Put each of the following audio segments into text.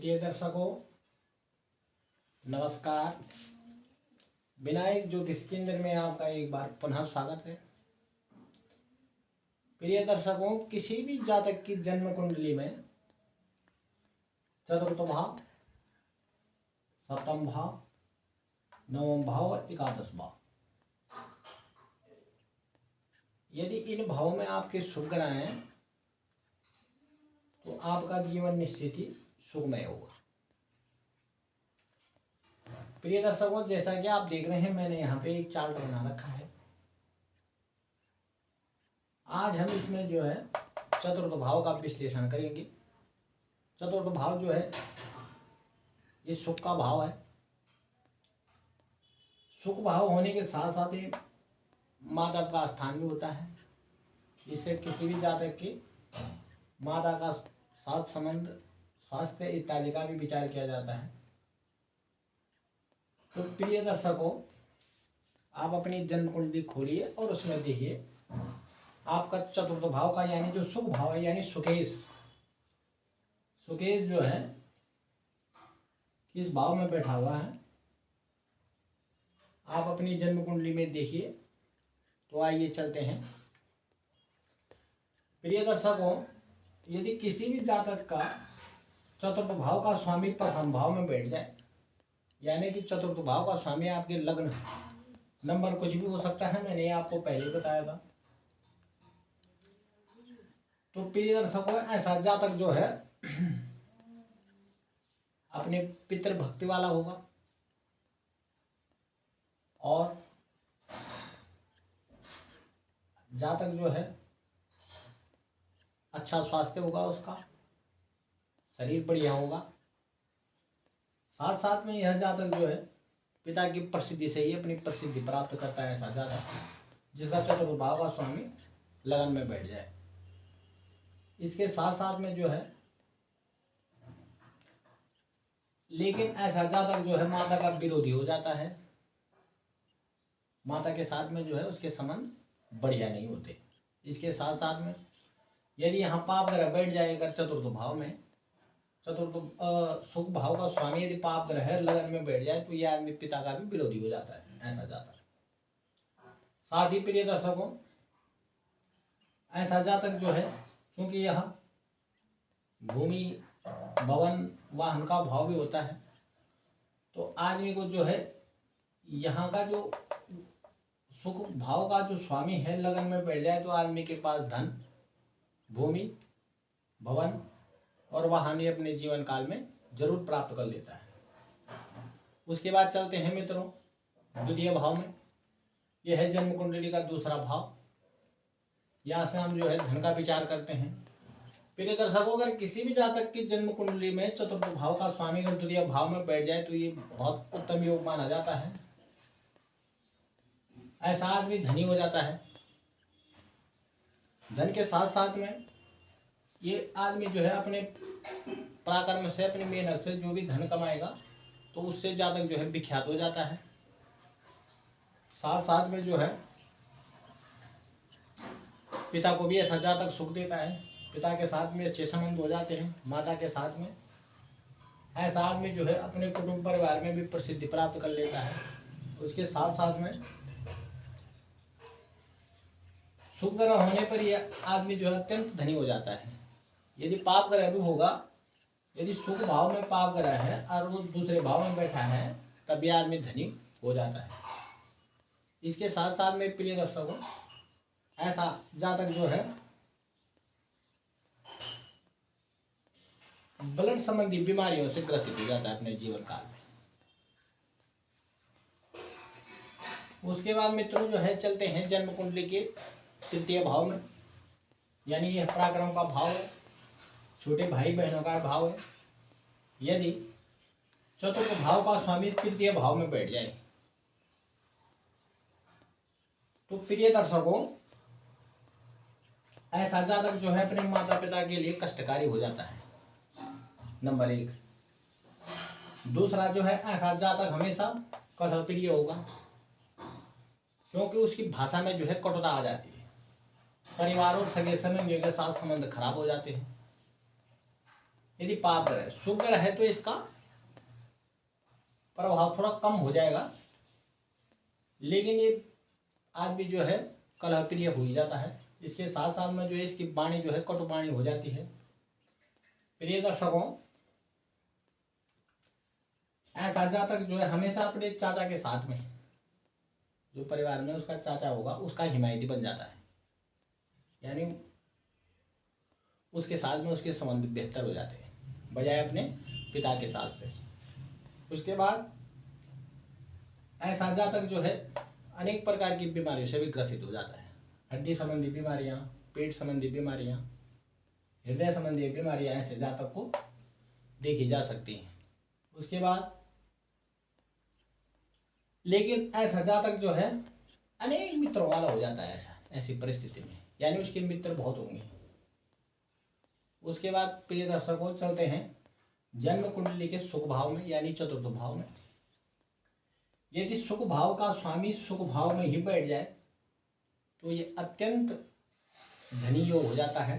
प्रिय दर्शकों, नमस्कार। विनायक ज्योतिष केंद्र में आपका एक बार पुनः स्वागत है। प्रिय दर्शकों, किसी भी जातक की जन्म कुंडली में चतुर्थ भाव, सप्तम भाव, नवम भाव और एकादश भाव, यदि इन भावों में आपके शुभ ग्रह हैं तो आपका जीवन निश्चित ही सुखमय होगा। प्रिय दर्शकों, जैसा कि आप देख रहे हैं, मैंने यहाँ पे एक चार्ट बना रखा है। आज हम इसमें जो है चतुर्थ भाव का विश्लेषण करेंगे। चतुर्थ भाव जो है ये सुख का भाव है। सुख भाव होने के साथ साथ ही माता का स्थान भी होता है। इससे किसी भी जातक की माता का साथ संबंध, स्वास्थ्य इत्यादि का भी विचार किया जाता है। तो प्रिय दर्शकों, आप अपनी जन्म कुंडली खोलिए और उसमें देखिए आपका चतुर्थ भाव का यानी जो सुख भाव है, यानी सुकेश जो है किस भाव में बैठा हुआ है, आप अपनी जन्म कुंडली में देखिए। तो आइए चलते हैं। प्रिय दर्शकों, यदि किसी भी जातक का चतुर्थ भाव का स्वामी प्रथम भाव में बैठ जाए, यानी कि चतुर्थ भाव का स्वामी आपके लग्न नंबर कुछ भी हो सकता है, मैंने आपको पहले बताया था। तो प्रिय दर्शकों, ऐसा जातक जो है अपने पितृ भक्ति वाला होगा और जातक जो है अच्छा स्वास्थ्य होगा, उसका शरीर बढ़िया होगा। साथ साथ में यह जातक जो है पिता की प्रसिद्धि से ही अपनी प्रसिद्धि प्राप्त करता है। ऐसा जातक जिसका चतुर्थ भाव का स्वामी लगन में बैठ जाए। इसके साथ साथ में जो है, लेकिन ऐसा जातक जो है माता का विरोधी हो जाता है। माता के साथ में जो है उसके संबंध बढ़िया नहीं होते। इसके साथ साथ में यदि यहाँ पाप ग्रह बैठ जाएगा चतुर्थ भाव में, चतुर्थ सुख भाव का स्वामी यदि पाप ग्रह लगन में बैठ जाए तो यह आदमी पिता का भी विरोधी हो जाता है। ऐसा जातक। साथ ही प्रिय दर्शकों, ऐसा जातक जो है, क्योंकि यह भूमि, भवन, वाहन का भाव भी होता है, तो आदमी को जो है यहाँ का जो सुख भाव का जो स्वामी है लगन में बैठ जाए तो आदमी के पास धन, भूमि, भवन और वाहन अपने जीवन काल में जरूर प्राप्त कर लेता है। उसके बाद चलते हैं मित्रों द्वितीय भाव में। यह है जन्म कुंडली का दूसरा भाव। यहाँ से हम जो है धन का विचार करते हैं। प्रिय दर्शकों, अगर किसी भी जातक की जन्म कुंडली में चतुर्थ भाव का स्वामी अगर द्वितीय भाव में बैठ जाए तो ये बहुत उत्तम योग माना जाता है। ऐसा आदमी धनी हो जाता है। धन के साथ साथ में ये आदमी जो है अपने पराक्रम से, अपनी मेहनत से जो भी धन कमाएगा तो उससे जातक जो है विख्यात हो जाता है। साथ साथ में जो है पिता को भी ऐसा जातक सुख देता है। पिता के साथ में अच्छे संबंध हो जाते हैं, माता के साथ में। ऐसा आदमी जो है अपने कुटुंब परिवार में भी प्रसिद्धि प्राप्त कर लेता है। उसके साथ साथ में सुख ग्रह होने पर यह आदमी जो है अत्यंत धनी हो जाता है। यदि पाप ग्रह भी होगा, यदि सुख भाव में पाप ग्रह है और वो दूसरे भाव में बैठा है, तब यह आदमी धनी हो जाता है। इसके साथ साथ में प्रिय दर्शकों, ऐसा जातक जो है ब्लड संबंधी बीमारियों से ग्रसित हो जाता है अपने जीवन काल में। उसके बाद मित्रों जो है चलते हैं जन्म कुंडली के तृतीय भाव में, यानी यह पराक्रम का भाव है, छोटे भाई बहनों का भाव है। यदि चतुर्थ भाव का स्वामी तृतीय भाव में बैठ जाए तो प्रिय दर्शकों, ऐसा जातक जो है अपने माता पिता के लिए कष्टकारी हो जाता है, नंबर एक। दूसरा जो है ऐसा जातक हमेशा कठोप्रिय होगा, क्योंकि उसकी भाषा में जो है कटुता आ जाती है। परिवार और सगे संबंधियों के साथ संबंध खराब हो जाते हैं। यदि पाप ग्रह है, शुभ ग्रह है तो इसका प्रभाव थोड़ा कम हो जाएगा, लेकिन ये आदमी जो है कलह प्रिय हो ही जाता है। इसके साथ साथ में जो है इसकी वाणी जो है कटु वाणी हो जाती है। प्रिय दर्शकों, ऐसा जातक जो है हमेशा अपने चाचा के साथ में, जो परिवार में उसका चाचा होगा उसका हिमायती बन जाता है, यानी उसके साथ में उसके संबंध बेहतर हो जाते हैं बजाय अपने पिता के साथ से। उसके बाद ऐसा जातक जो है अनेक प्रकार की बीमारियों से भी ग्रसित हो जाता है। हड्डी संबंधी बीमारियां, पेट संबंधी बीमारियां, हृदय संबंधी बीमारियां ऐसे जातक को देखी जा सकती हैं। उसके बाद लेकिन ऐसा जातक जो है अनेक मित्रों वाला हो जाता है ऐसी परिस्थिति में, यानी उसके मित्र बहुत होंगे। उसके बाद प्रिय दर्शकों चलते हैं जन्म कुंडली के सुख भाव में, यानी चतुर्थ भाव में। यदि सुख भाव का स्वामी सुख भाव में ही बैठ जाए तो ये अत्यंत धनी योग हो जाता है।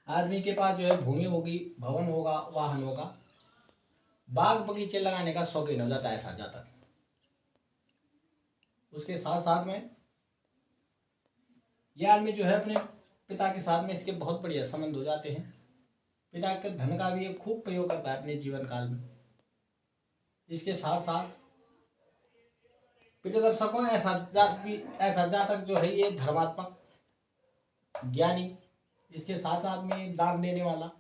आदमी के पास जो है भूमि होगी, भवन होगा, वाहन होगा, बाग बगीचे लगाने का शौकीन हो जाता है ऐसा जातक। उसके साथ साथ में यह आदमी जो है अपने पिता के साथ में इसके बहुत बढ़िया संबंध हो जाते हैं। पिता के धन का भी ये खूब प्रयोग करता है अपने जीवन काल में। इसके साथ साथ प्रिय दर्शकों ऐसा जातक जो है ये धर्मात्मक, ज्ञानी, इसके साथ साथ में दान देने वाला,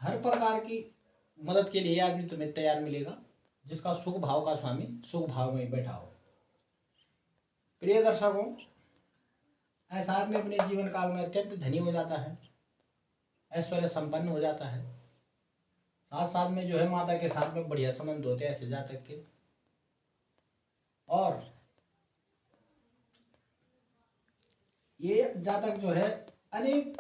हर प्रकार की मदद के लिए आदमी तुम्हें तैयार मिलेगा जिसका सुख भाव का स्वामी सुख भाव में बैठा हो। प्रिय दर्शकों, ऐसा आदमी अपने जीवन काल में अत्यंत धनी हो जाता है, ऐश्वर्य संपन्न हो जाता है। साथ साथ में जो है माता के साथ में बढ़िया संबंध होते हैं ऐसे जातक के। और ये जातक जो है अनेक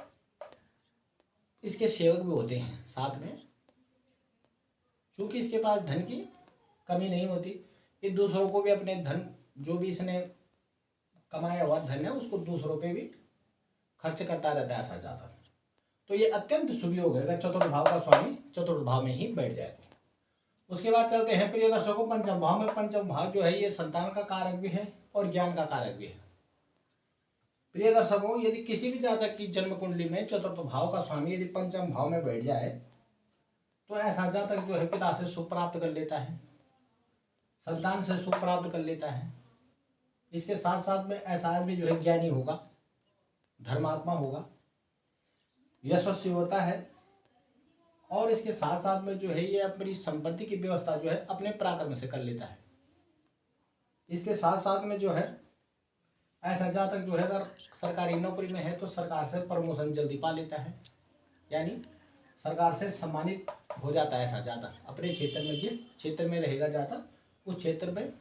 इसके सेवक भी होते हैं साथ में, क्योंकि इसके पास धन की कमी नहीं होती। ये दूसरों को भी अपने धन, जो भी इसने कमाया हुआ धन है, उसको दूसरों पे भी खर्च करता रहता है ऐसा जातक। तो ये अत्यंत शुभ योग है अगर चतुर्थ भाव का स्वामी चतुर्थ भाव में ही बैठ जाए। उसके बाद चलते हैं प्रिय दर्शकों पंचम भाव में। पंचम भाव जो है ये संतान का कारक भी है और ज्ञान का कारक भी है। प्रिय दर्शकों, यदि किसी भी जातक की जन्म कुंडली में चतुर्थ भाव का स्वामी यदि पंचम भाव में बैठ जाए तो ऐसा जातक जो है पिता से सुख प्राप्त कर लेता है, संतान से सुख प्राप्त कर लेता है। इसके साथ साथ में ऐसा आदमी जो है ज्ञानी होगा, धर्मात्मा होगा, यशस्वी होता है। और इसके साथ साथ में जो है ये अपनी संपत्ति की व्यवस्था जो है अपने पराक्रम से कर लेता है। इसके साथ साथ में जो है ऐसा जातक जो है अगर सरकारी नौकरी में है तो सरकार से प्रमोशन जल्दी पा लेता है, यानी सरकार से सम्मानित हो जाता है ऐसा जातक। अपने क्षेत्र में जिस क्षेत्र में रहेगा जातक उस क्षेत्र में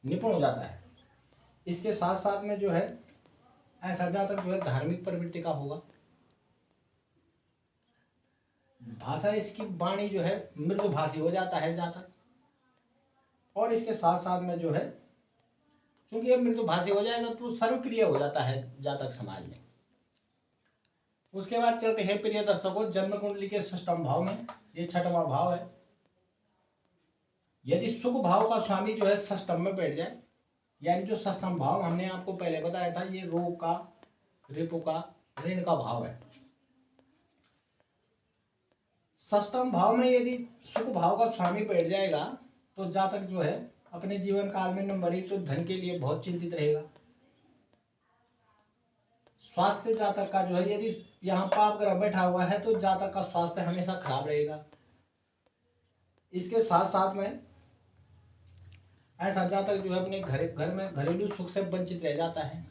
निपुण हो जाता है। इसके साथ साथ में जो है ऐसा जातक जो है धार्मिक प्रवृत्ति का होगा। भाषा इसकी वाणी जो है मृदुभाषी हो जाता है जातक। और इसके साथ साथ में जो है क्योंकि ये मृदुभाषी हो जाएगा तो सर्वप्रिय हो जाता है जातक समाज में। उसके बाद चलते हैं प्रिय दर्शकों जन्म कुंडली के षष्ठम भाव में। ये छठवां भाव है। यदि सुख भाव का स्वामी जो है षष्ठम में बैठ जाए, यानी जो षष्ठम भाव हमने आपको पहले बताया था ये रोग का, रिपु का, ऋण का भाव है। षष्ठम भाव में यदि सुख भाव का स्वामी बैठ जाएगा तो जातक जो है अपने जीवन काल में नंबर 1 तो धन के लिए बहुत चिंतित रहेगा। स्वास्थ्य जातक का जो है यदि यहाँ पाप ग्रह बैठा हुआ है तो जातक का स्वास्थ्य हमेशा खराब रहेगा। इसके साथ साथ में ऐसा जातक जो है अपने घर में घरेलू सुख से वंचित रह जाता है।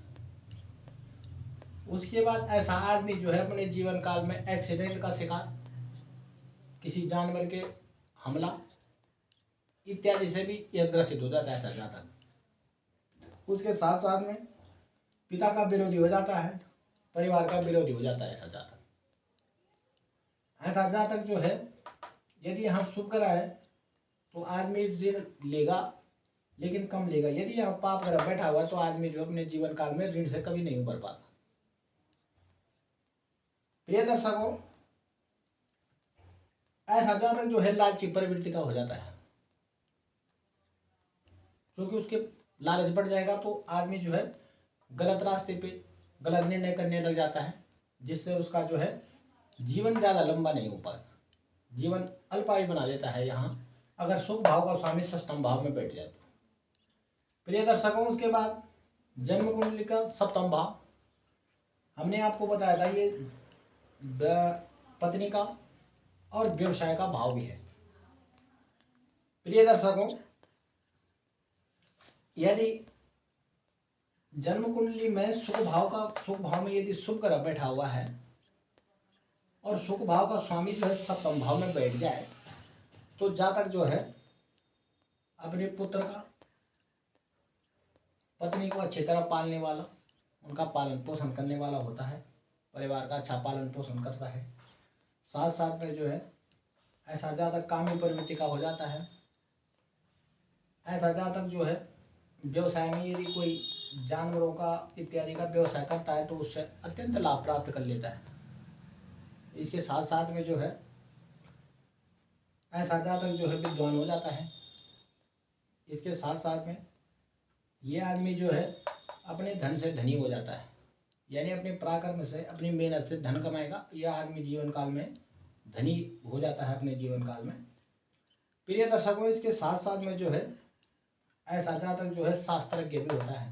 उसके बाद ऐसा आदमी जो है अपने जीवन काल में एक्सीडेंट का शिकार, किसी जानवर के हमला इत्यादि से भी यह ग्रसित हो जाता है ऐसा जातक। उसके साथ साथ में पिता का विरोधी हो जाता है, परिवार का विरोधी हो जाता है ऐसा जातक। ऐसा जातक जो है यदि यहाँ शुभ ग्रह है तो आदमी ऋण लेगा लेकिन कम लेगा। यदि यहाँ पाप ग्रह बैठा हुआ तो आदमी जो अपने जीवन काल में ऋण से कभी नहीं उबर पाता। प्रिय दर्शकों, ऐसा जातक जो है लालची प्रवृत्ति का हो जाता है, क्योंकि उसके लालच बढ़ जाएगा तो आदमी जो है गलत रास्ते पे गलत निर्णय करने लग जाता है, जिससे उसका जो है जीवन ज़्यादा लंबा नहीं हो पाता, जीवन अल्पायु बना देता है। यहाँ अगर सुख भाव का स्वामी षष्ठम भाव में बैठ जाए तो। प्रिय दर्शकों, उसके बाद जन्म कुंडली का सप्तम भाव, हमने आपको बताया था ये पत्नी का और व्यवसाय का भाव भी है। प्रिय दर्शकों, यदि जन्म कुंडली में सुख भाव में यदि शुभ ग्रह बैठा हुआ है और सुख भाव का स्वामी जो है सप्तम भाव में बैठ जाए तो जातक जो है अपने पुत्र का, पत्नी को अच्छी तरह पालने वाला, उनका पालन पोषण करने वाला होता है, परिवार का अच्छा पालन पोषण करता है। साथ साथ में जो है ऐसा जातक कामी प्रवृत्ति का हो जाता है। ऐसा जातक जो है व्यवसाय में यदि कोई जानवरों का इत्यादि का व्यवसाय करता है तो उससे अत्यंत लाभ प्राप्त कर लेता है। इसके साथ साथ में जो है ऐसा जातक जो है विद्वान हो जाता है। इसके साथ साथ में ये आदमी जो है अपने धन से धनी हो जाता है, यानी अपने पराक्रम से, अपनी मेहनत से धन कमाएगा। यह आदमी जीवन काल में धनी हो जाता है अपने जीवन काल में। प्रिय दर्शकों, इसके साथ साथ में जो है ऐसा जातक जो है शास्त्रज्ञ भी होता है।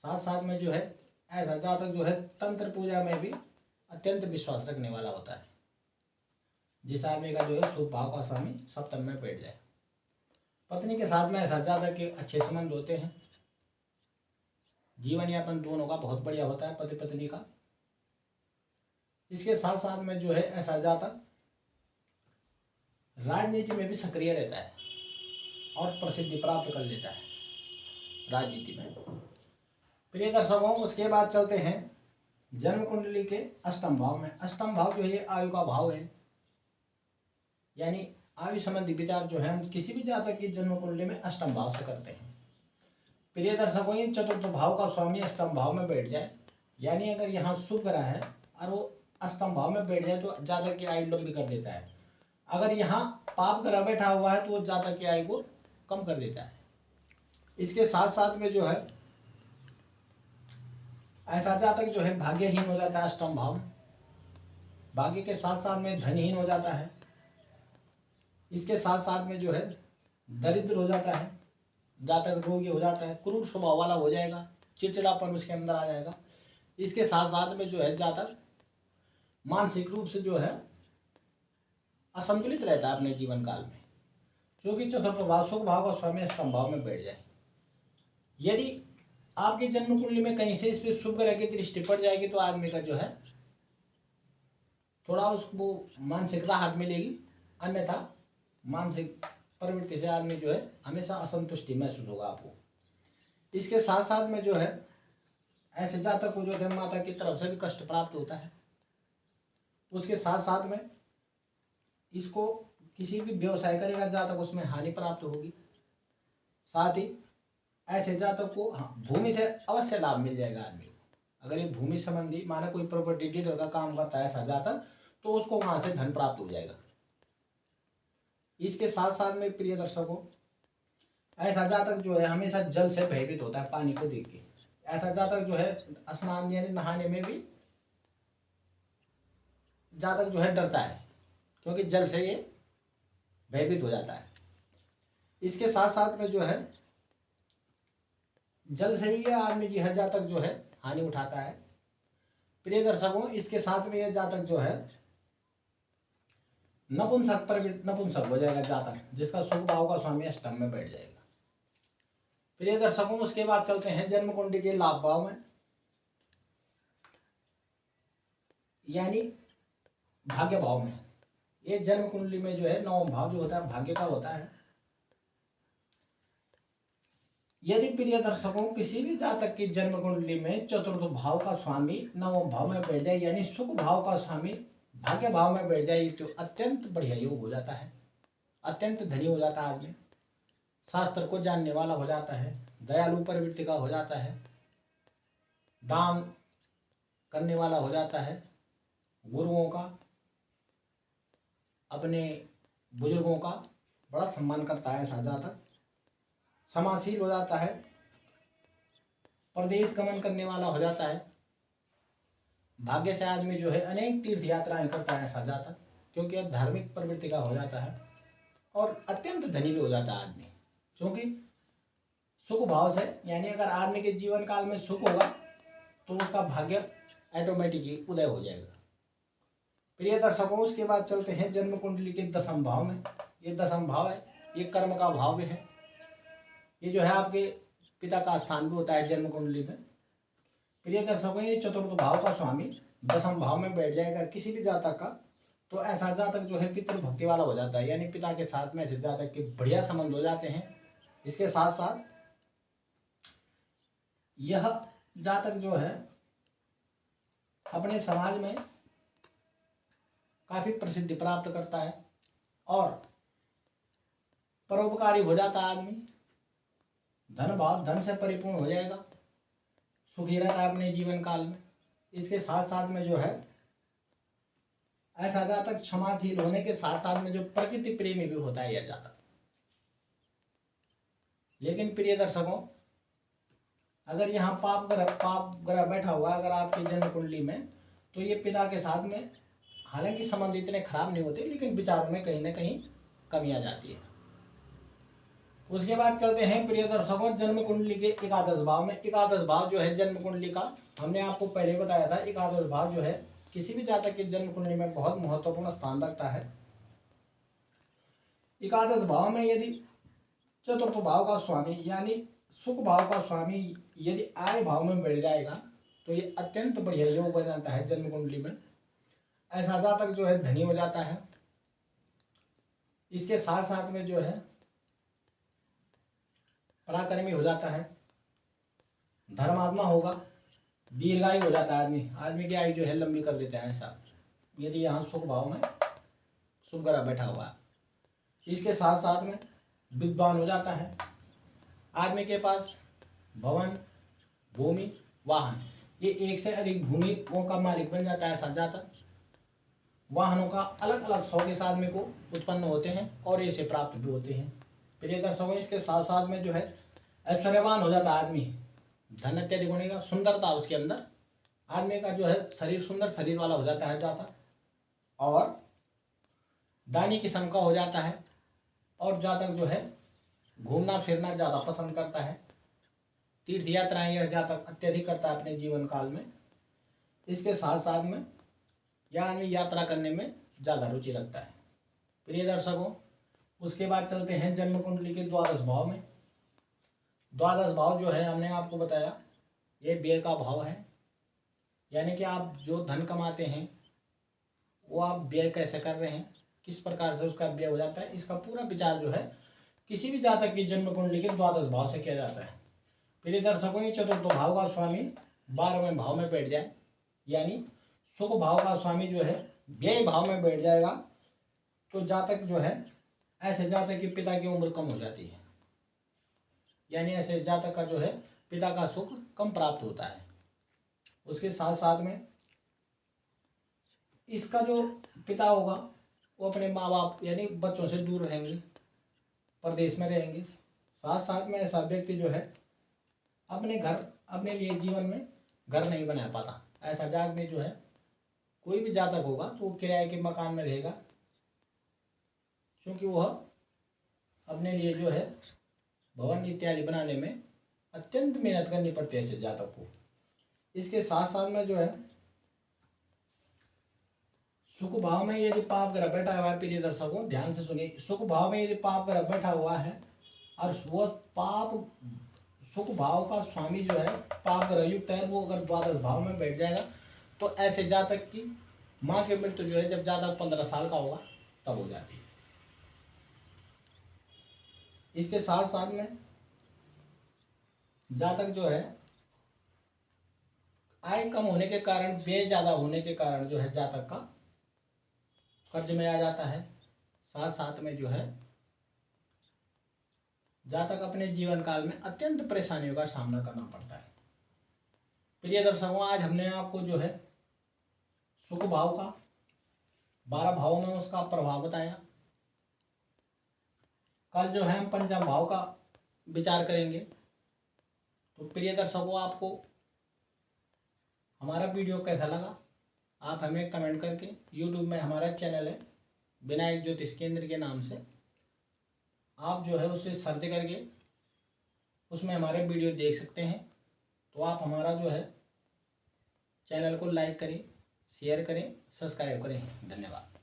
साथ साथ में जो है ऐसा जातक जो है तंत्र पूजा में भी अत्यंत विश्वास रखने वाला होता है। जिस आदमी का जो है शुभ भाव का स्वामी सप्तम में बैठ जाए, पत्नी के साथ में ऐसा जातक के अच्छे संबंध होते हैं, जीवन यापन दोनों का बहुत बढ़िया होता है, पति पत्नी का। इसके साथ साथ में जो है ऐसा जातक राजनीति में भी सक्रिय रहता है और प्रसिद्धि प्राप्त कर लेता है राजनीति में। प्रिय दर्शकों, उसके बाद चलते हैं जन्म कुंडली के अष्टम भाव में। अष्टम भाव जो है आयु का भाव है, यानी आयु संबंधी विचार जो है हम किसी भी जातक की जन्म कुंडली में अष्टम भाव से करते हैं। प्रिय दर्शकों, ये चतुर्थ भाव का स्वामी अष्टम भाव में बैठ जाए, यानी अगर यहाँ शुभ ग्रह है और वो अष्टम भाव में बैठ जाए तो जातक की आयु लंबी कर देता है। अगर यहाँ पाप ग्रह बैठा हुआ है तो वो जातक की आयु को कम कर देता है। इसके साथ साथ में जो है ऐसा जातक जो है भाग्यहीन हो जाता है अष्टम भाव, भाग्य के साथ साथ में धनहीन हो जाता है। इसके साथ साथ में जो है दरिद्र हो जाता है, जातक रोगी हो जाता है, क्रूर स्वभाव वाला हो जाएगा, चिड़चिड़ापन उसके अंदर आ जाएगा। इसके साथ साथ में जो है जातक मानसिक रूप से जो है असंतुलित रहता है अपने जीवन काल में, क्योंकि चतुर्थ भाव सुख भाव का स्वामी अष्टम भाव में बैठ जाए। यदि आपकी जन्म कुंडली में कहीं से इस पर शुभ ग्रह की दृष्टि पड़ जाएगी तो आदमी का जो है थोड़ा उसको मानसिक राहत मिलेगी, अन्यथा मानसिक प्रवृत्ति से आदमी जो है हमेशा असंतुष्टि महसूस होगा आपको। इसके साथ साथ में जो है ऐसे जातक को जो है माता की तरफ से भी कष्ट प्राप्त होता है। उसके साथ साथ में इसको किसी भी व्यवसाय करेगा जातक उसमें हानि प्राप्त होगी। साथ ही ऐसे जातक को भूमि से अवश्य लाभ मिल जाएगा आदमी को। अगर ये भूमि संबंधी माना कोई प्रॉपर्टी डीलर का काम करता है ऐसा जातक, तो उसको वहां से धन प्राप्त हो जाएगा। इसके साथ साथ में प्रिय दर्शकों, ऐसा जातक जो है हमेशा जल से भयभीत होता है, पानी को देख के। ऐसा जातक जो है स्नान यानी नहाने में भी जातक जो है डरता है, क्योंकि जल से ये भयभीत हो जाता है। इसके साथ साथ में जो है जल से ही यह आदमी की हर जातक जो है हानि उठाता है। प्रिय दर्शकों, इसके साथ में यह जातक जो है नपुंसक हो जाएगा जातक, जिसका सुख भाव का स्वामी अष्टम में बैठ जाएगा। प्रिय दर्शकों, उसके बाद चलते हैं जन्म कुंडली के लाभ भाव में, यानी भाग्य भाव में। ये जन्म कुंडली में जो है नवम भाव जो होता है भाग्य का होता है। यदि प्रिय दर्शकों किसी भी जातक की जन्म कुंडली में चतुर्थ भाव का स्वामी नवम भाव में बैठ जाए, यानी सुख भाव का स्वामी भाग्य भाव में बैठ जाए, तो अत्यंत बढ़िया योग हो जाता है, अत्यंत धनी हो जाता है आदमी, शास्त्र को जानने वाला हो जाता है, दयालु प्रवृत्ति का हो जाता है, दान करने वाला हो जाता है, गुरुओं का, अपने बुजुर्गों का बड़ा सम्मान करता है। ऐसा जातक समाजशील हो जाता है, प्रदेश गमन करने वाला हो जाता है। भाग्य से आदमी जो है अनेक तीर्थ यात्राएं करता है ऐसा जातक, क्योंकि यह धार्मिक प्रवृत्ति का हो जाता है और अत्यंत धनी भी हो जाता है आदमी, क्योंकि सुख भाव से, यानी अगर आदमी के जीवन काल में सुख होगा तो उसका भाग्य ऑटोमेटिकली उदय हो जाएगा। प्रिय दर्शकों, उसके बाद चलते हैं जन्म कुंडली के दसम भाव में। ये दसम भाव है, ये कर्म का भाव भी है। ये जो है आपके पिता का स्थान भी होता है जन्म कुंडली में। प्रिय दर्शकों, ये चतुर्थ भाव का स्वामी दसम भाव में बैठ जाएगा किसी भी जातक का, तो ऐसा जातक जो है पितृभक्ति वाला हो जाता है, यानी पिता के साथ में ऐसे जातक के बढ़िया संबंध हो जाते हैं। इसके साथ साथ यह जातक जो है अपने समाज में काफी प्रसिद्धि प्राप्त करता है और परोपकारी हो जाता है आदमी। धन भाव धन से परिपूर्ण हो जाएगा, सुखी रहता है अपने जीवन काल में। इसके साथ साथ में जो है ऐसा जातक क्षमाशील होने के साथ साथ में जो प्रकृति प्रेमी भी होता है यह जातक। लेकिन प्रिय दर्शकों, अगर यहाँ पाप ग्रह बैठा हुआ अगर आपकी जन्म कुंडली में, तो ये पिता के साथ में हालांकि संबंध इतने खराब नहीं होते, लेकिन विचारों में कहीं ना कहीं कमी आ जाती है। उसके बाद चलते हैं प्रिय दर्शकों जन्म कुंडली के एकादश भाव में। एकादश भाव जो है जन्म कुंडली का, हमने आपको पहले बताया था, एकादश भाव जो है किसी भी जातक की जन्म कुंडली में बहुत महत्वपूर्ण स्थान रखता है। एकादश भाव में यदि चतुर्थ भाव का स्वामी यानी सुख भाव का स्वामी यदि आय भाव में बैठ जाएगा तो ये अत्यंत बढ़िया योग बन जाता है जन्म कुंडली में। ऐसा जातक जो है धनी हो जाता है। इसके साथ साथ में जो है पराक्रमी हो जाता है, धर्मात्मा होगा, दीर्घायु हो जाता है आदमी की आयु जो है लंबी कर देता है ऐसा, यदि यहाँ सुख भाव में शुभ ग्रह बैठा हुआ है। इसके साथ साथ में विद्वान हो जाता है, आदमी के पास भवन, भूमि, वाहन, ये एक से अधिक भूमियों का मालिक बन जाता है ऐसा जातक। वाहनों का अलग अलग शौक इस आदमी को उत्पन्न होते हैं और ऐसे प्राप्त भी होते हैं। प्रिय दर्शकों, इसके साथ साथ में जो है ऐश्वर्यवान हो जाता है आदमी, धन अत्यधिक होने का, सुंदरता उसके अंदर, आदमी का जो है शरीर सुंदर शरीर वाला हो जाता है जातक, और दानी किस्म का हो जाता है, और जातक जो है घूमना फिरना ज़्यादा पसंद करता है। तीर्थ यात्राएं यह जातक अत्यधिक करता है अपने जीवन काल में। इसके साथ साथ में यह आदमी यात्रा करने में ज़्यादा रुचि रखता है। प्रिय दर्शकों, उसके बाद चलते हैं जन्म कुंडली के द्वादश भाव में। द्वादश भाव जो है हमने आपको बताया ये व्यय का भाव है, यानी कि आप जो धन कमाते हैं वो आप व्यय कैसे कर रहे हैं, किस प्रकार से उसका व्यय हो जाता है, इसका पूरा विचार जो है किसी भी जातक की जन्म कुंडली के द्वादश भाव से किया जाता है। प्रिय दर्शकों, ये चतुर्थ भाव का स्वामी 12वें भाव में बैठ जाए, यानी सुख भाव का स्वामी जो है व्यय भाव में बैठ जाएगा, तो जातक जो है ऐसे जातक के पिता की उम्र कम हो जाती है, यानी ऐसे जातक का जो है पिता का सुख कम प्राप्त होता है। उसके साथ साथ में इसका जो पिता होगा वो अपने माँ बाप यानी बच्चों से दूर रहेंगे, परदेश में रहेंगे। साथ साथ में ऐसा व्यक्ति जो है अपने लिए जीवन में घर नहीं बना पाता। ऐसा आदमी जो है कोई भी जातक होगा तो वो किराए के मकान में रहेगा, क्योंकि वह अपने लिए जो है भवन इत्यादि बनाने में अत्यंत मेहनत करनी पड़ती है ऐसे जातक को। इसके साथ साथ में जो है सुख भाव में यदि पाप ग्रह बैठा हुआ है, प्रिय दर्शकों ध्यान से सुनिए, सुख भाव में यदि पाप ग्रह बैठा हुआ है और वो पाप सुख भाव का स्वामी जो है पाप ग्रह युक्त है, वो अगर द्वादश भाव में बैठ जाएगा तो ऐसे जातक की माँ की मृत्यु जो है जब जातक 15 साल का होगा तब हो जाती है। इसके साथ साथ में जातक जो है आय कम होने के कारण, व्यय ज़्यादा होने के कारण जो है जातक का कर्ज में आ जाता है। साथ साथ में जो है जातक अपने जीवन काल में अत्यंत परेशानियों का सामना करना पड़ता है। प्रिय दर्शकों, आज हमने आपको जो है सुख भाव का 12 भावों में उसका प्रभाव बताया। कल जो है हम पंचम भाव का विचार करेंगे। तो प्रिय दर्शकों, आपको हमारा वीडियो कैसा लगा आप हमें कमेंट करके, यूट्यूब में हमारा चैनल है विनायक ज्योतिष केंद्र के नाम से, आप जो है उसे सर्च करके उसमें हमारे वीडियो देख सकते हैं। तो आप हमारा जो है चैनल को लाइक करें, शेयर करें, सब्सक्राइब करें। धन्यवाद।